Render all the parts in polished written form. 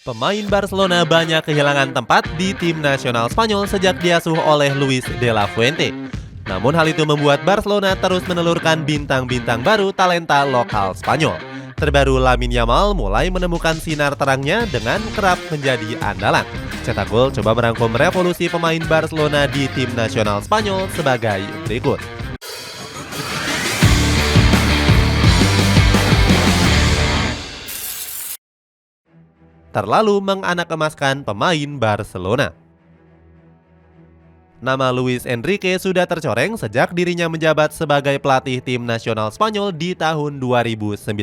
Pemain Barcelona banyak kehilangan tempat di tim nasional Spanyol sejak diasuh oleh Luis de la Fuente. Namun hal itu membuat Barcelona terus menelurkan bintang-bintang baru talenta lokal Spanyol. Terbaru Lamine Yamal mulai menemukan sinar terangnya dengan kerap menjadi andalan. Cetak gol coba merangkum revolusi pemain Barcelona di tim nasional Spanyol sebagai berikut. Terlalu menganak-emaskan pemain Barcelona. Nama Luis Enrique sudah tercoreng sejak dirinya menjabat sebagai pelatih tim nasional Spanyol di tahun 2019.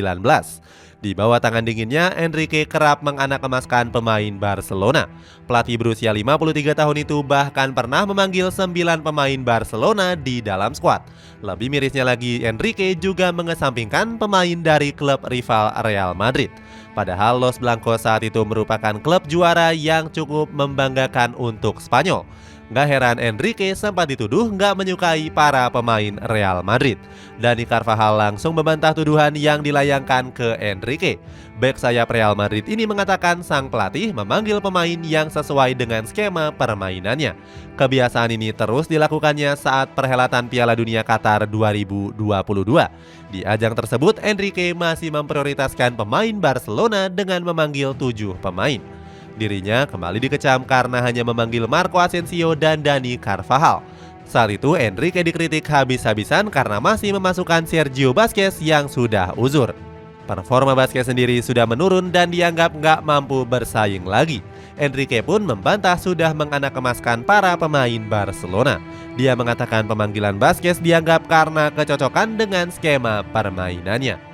Di bawah tangan dinginnya, Enrique kerap menganak-emaskan pemain Barcelona. Pelatih berusia 53 tahun itu bahkan pernah memanggil 9 pemain Barcelona di dalam skuad. Lebih mirisnya lagi, Enrique juga mengesampingkan pemain dari klub rival Real Madrid. Padahal Los Blancos saat itu merupakan klub juara yang cukup membanggakan untuk Spanyol. Gak heran Enrique sempat dituduh gak menyukai para pemain Real Madrid. Dani Carvajal langsung membantah tuduhan yang dilayangkan ke Enrique. Bek sayap Real Madrid ini mengatakan sang pelatih memanggil pemain yang sesuai dengan skema permainannya. Kebiasaan ini terus dilakukannya saat perhelatan Piala Dunia Qatar 2022. Di ajang tersebut, Enrique masih memprioritaskan pemain Barcelona dengan memanggil 7 pemain. Dirinya kembali dikecam karena hanya memanggil Marco Asensio dan Dani Carvajal. Saat itu Enrique dikritik habis-habisan karena masih memasukkan Sergio Busquets yang sudah uzur. Performa Busquets sendiri sudah menurun dan dianggap nggak mampu bersaing lagi. Enrique pun membantah sudah menganak-emaskan para pemain Barcelona. Dia mengatakan pemanggilan Busquets dianggap karena kecocokan dengan skema permainannya.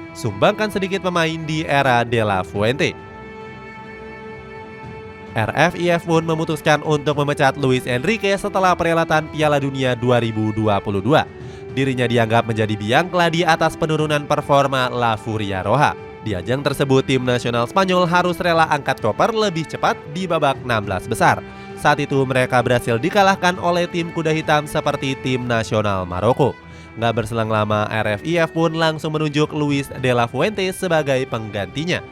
Sumbangkan sedikit pemain di era De La Fuente. RFIF pun memutuskan untuk memecat Luis Enrique setelah perhelatan Piala Dunia 2022. Dirinya dianggap menjadi biang keladi atas penurunan performa La Furia Roja. Di ajang tersebut, tim nasional Spanyol harus rela angkat koper lebih cepat di babak 16 besar. Saat itu mereka berhasil dikalahkan oleh tim kuda hitam seperti tim nasional Maroko. Nggak berselang lama, RFIF pun langsung menunjuk Luis de la Fuente sebagai penggantinya.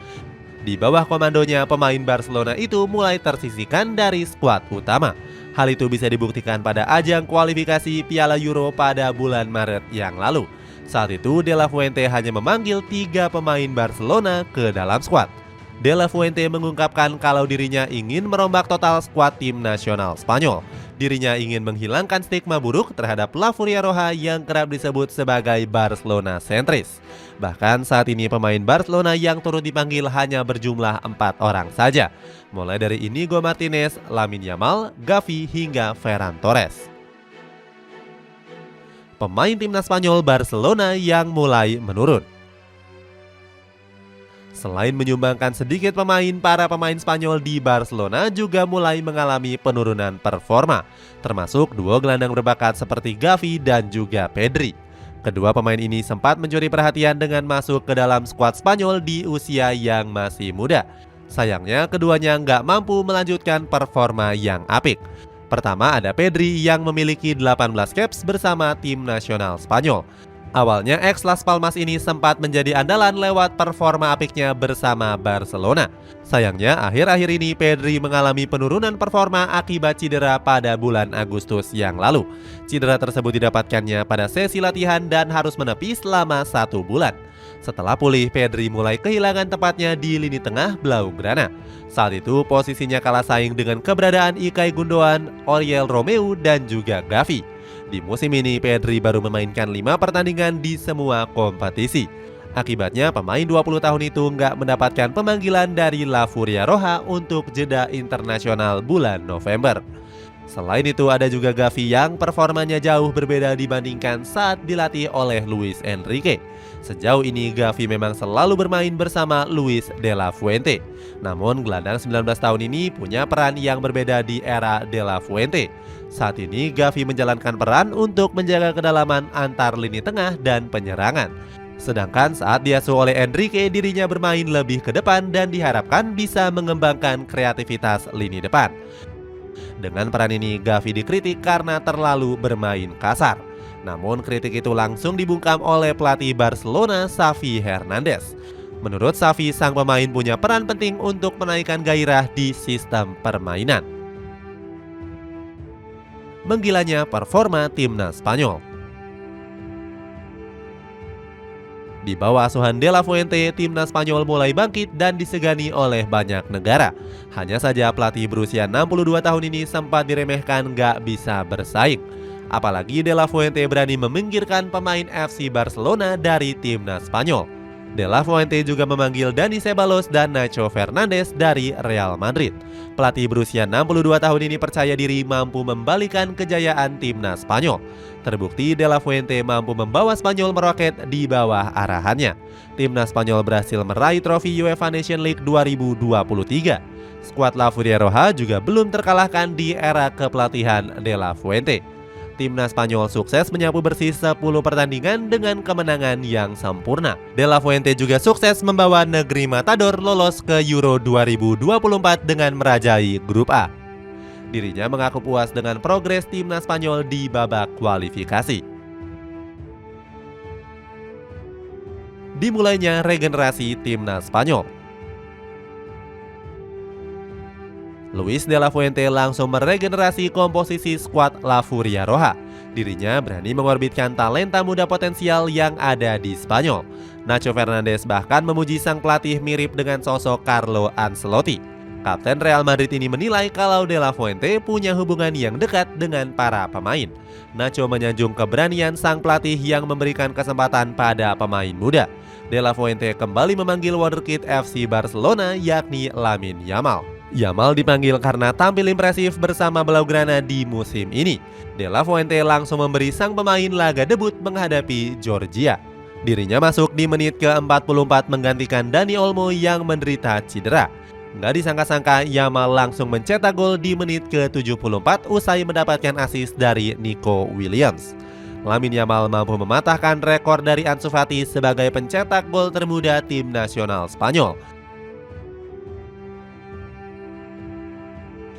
Di bawah komandonya, pemain Barcelona itu mulai tersisihkan dari skuad utama. Hal itu bisa dibuktikan pada ajang kualifikasi Piala Euro pada bulan Maret yang lalu. Saat itu, de la Fuente hanya memanggil 3 pemain Barcelona ke dalam skuad. De la Fuente mengungkapkan kalau dirinya ingin merombak total skuad tim nasional Spanyol. Dirinya ingin menghilangkan stigma buruk terhadap La Furia Roja yang kerap disebut sebagai Barcelona sentris. Bahkan saat ini pemain Barcelona yang turut dipanggil hanya berjumlah 4 orang saja. Mulai dari Inigo Martinez, Lamine Yamal, Gavi hingga Ferran Torres. Pemain timnas Spanyol Barcelona yang mulai menurun. Selain menyumbangkan sedikit pemain, para pemain Spanyol di Barcelona juga mulai mengalami penurunan performa, termasuk duo gelandang berbakat seperti Gavi dan juga Pedri. Kedua pemain ini sempat mencuri perhatian dengan masuk ke dalam skuad Spanyol di usia yang masih muda. Sayangnya keduanya nggak mampu melanjutkan performa yang apik. Pertama ada Pedri yang memiliki 18 caps bersama tim nasional Spanyol. Awalnya ex Las Palmas ini sempat menjadi andalan lewat performa apiknya bersama Barcelona. Sayangnya akhir-akhir ini Pedri mengalami penurunan performa akibat cedera pada bulan Agustus yang lalu. Cedera tersebut didapatkannya pada sesi latihan dan harus menepi selama 1 bulan. Setelah pulih, Pedri mulai kehilangan tempatnya di lini tengah Blaugrana. Saat itu posisinya kalah saing dengan keberadaan Ilkay Gundogan, Oriol Romeu dan juga Gavi. Di musim ini, Pedri baru memainkan 5 pertandingan di semua kompetisi. Akibatnya, pemain 20 tahun itu nggak mendapatkan pemanggilan dari La Furia Roja untuk jeda internasional bulan November. Selain itu, ada juga Gavi yang performanya jauh berbeda dibandingkan saat dilatih oleh Luis Enrique. Sejauh ini, Gavi memang selalu bermain bersama Luis de la Fuente. Namun, gelandang 19 tahun ini punya peran yang berbeda di era de la Fuente. Saat ini, Gavi menjalankan peran untuk menjaga kedalaman antar lini tengah dan penyerangan. Sedangkan saat diasuh oleh Enrique, dirinya bermain lebih ke depan dan diharapkan bisa mengembangkan kreativitas lini depan. Dengan peran ini, Gavi dikritik karena terlalu bermain kasar. Namun kritik itu langsung dibungkam oleh pelatih Barcelona, Xavi Hernandez. Menurut Xavi, sang pemain punya peran penting untuk menaikkan gairah di sistem permainan. Menggilanya performa timnas Spanyol. Di bawah asuhan De La Fuente, timnas Spanyol mulai bangkit dan disegani oleh banyak negara. Hanya saja pelatih berusia 62 tahun ini sempat diremehkan gak bisa bersaing. Apalagi De La Fuente berani meminggirkan pemain FC Barcelona dari timnas Spanyol. De La Fuente juga memanggil Dani Ceballos dan Nacho Fernandez dari Real Madrid. Pelatih berusia 62 tahun ini percaya diri mampu membalikan kejayaan timnas Spanyol. Terbukti De La Fuente mampu membawa Spanyol meroket di bawah arahannya. Timnas Spanyol berhasil meraih trofi UEFA Nations League 2023. Skuad La Furia Roja juga belum terkalahkan di era kepelatihan De La Fuente. Timnas Spanyol sukses menyapu bersih 10 pertandingan dengan kemenangan yang sempurna. De La Fuente juga sukses membawa negeri Matador lolos ke Euro 2024 dengan merajai grup A. Dirinya mengaku puas dengan progres timnas Spanyol di babak kualifikasi. Dimulainya regenerasi timnas Spanyol. Luis De La Fuente langsung meregenerasi komposisi skuad La Furia Roja. Dirinya berani mengorbitkan talenta muda potensial yang ada di Spanyol. Nacho Fernandez bahkan memuji sang pelatih mirip dengan sosok Carlo Ancelotti. Kapten Real Madrid ini menilai kalau De La Fuente punya hubungan yang dekat dengan para pemain. Nacho menyanjung keberanian sang pelatih yang memberikan kesempatan pada pemain muda. De La Fuente kembali memanggil wonderkid FC Barcelona yakni Lamine Yamal. Yamal dipanggil karena tampil impresif bersama Blaugrana di musim ini. De La Fuente langsung memberi sang pemain laga debut menghadapi Georgia. Dirinya masuk di menit ke-44 menggantikan Dani Olmo yang menderita cedera. Nggak disangka-sangka Yamal langsung mencetak gol di menit ke-74 usai mendapatkan assist dari Nico Williams. Lamine Yamal mampu mematahkan rekor dari Ansu Fati sebagai pencetak gol termuda tim nasional Spanyol.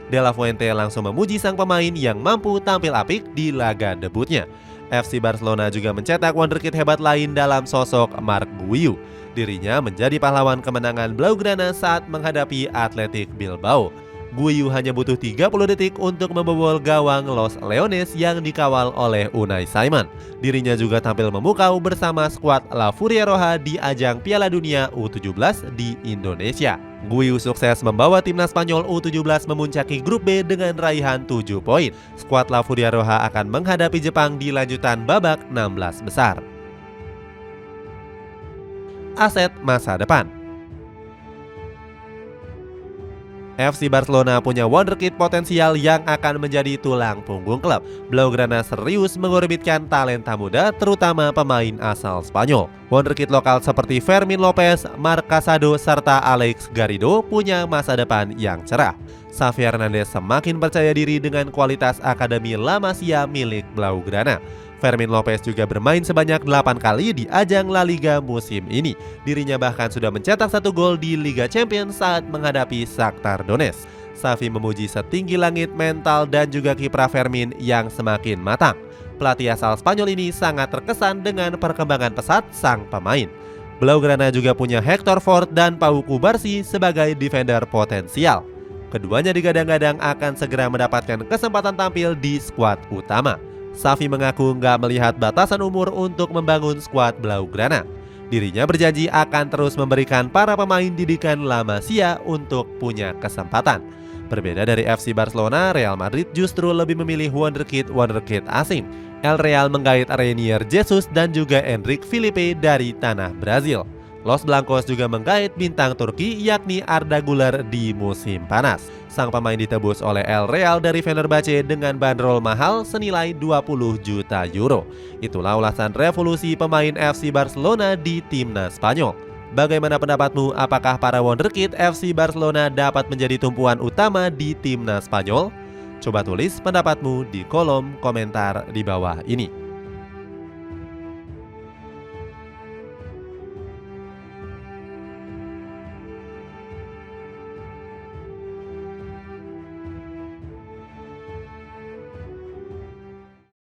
De La Fuente langsung memuji sang pemain yang mampu tampil apik di laga debutnya. FC Barcelona juga mencetak wonderkid hebat lain dalam sosok Marc Guiu. Dirinya menjadi pahlawan kemenangan Blaugrana saat menghadapi Athletic Bilbao. Guiu hanya butuh 30 detik untuk membobol gawang Los Leones yang dikawal oleh Unai Simon. Dirinya juga tampil memukau bersama skuad La Furia Roja di ajang Piala Dunia U17 di Indonesia. Guiu sukses membawa timnas Spanyol U17 memuncaki grup B dengan raihan 7 poin. Skuad La Furia Roja akan menghadapi Jepang di lanjutan babak 16 besar. Aset masa depan. FC Barcelona punya wonderkid potensial yang akan menjadi tulang punggung klub. Blaugrana serius mengorbitkan talenta muda, terutama pemain asal Spanyol. Wonderkid lokal seperti Fermín López, Marc Casado, serta Alex Garrido punya masa depan yang cerah. Xavi Hernandez semakin percaya diri dengan kualitas akademi La Masia milik Blaugrana. Fermín López juga bermain sebanyak 8 kali di ajang La Liga musim ini. Dirinya bahkan sudah mencetak 1 gol di Liga Champions saat menghadapi Shakhtar Donetsk. Xavi memuji setinggi langit mental dan juga kiprah Fermín yang semakin matang. Pelatih asal Spanyol ini sangat terkesan dengan perkembangan pesat sang pemain. Blaugrana juga punya Hector Fort dan Pau Cubarsí sebagai defender potensial. Keduanya digadang-gadang akan segera mendapatkan kesempatan tampil di skuad utama. Xavi mengaku nggak melihat batasan umur untuk membangun skuad Blaugrana. Dirinya berjanji akan terus memberikan para pemain didikan La Masia untuk punya kesempatan. Berbeda dari FC Barcelona, Real Madrid justru lebih memilih wonderkid asing. El Real menggait Reinier Jesus dan juga Enrique Filipe dari tanah Brazil. Los Blancos juga menggait bintang Turki yakni Arda Güler di musim panas. Sang pemain ditebus oleh El Real dari Fenerbahce dengan bandrol mahal senilai 20 juta euro. Itulah ulasan revolusi pemain FC Barcelona di timnas Spanyol. Bagaimana pendapatmu? Apakah para wonderkid FC Barcelona dapat menjadi tumpuan utama di timnas Spanyol? Coba tulis pendapatmu di kolom komentar di bawah ini.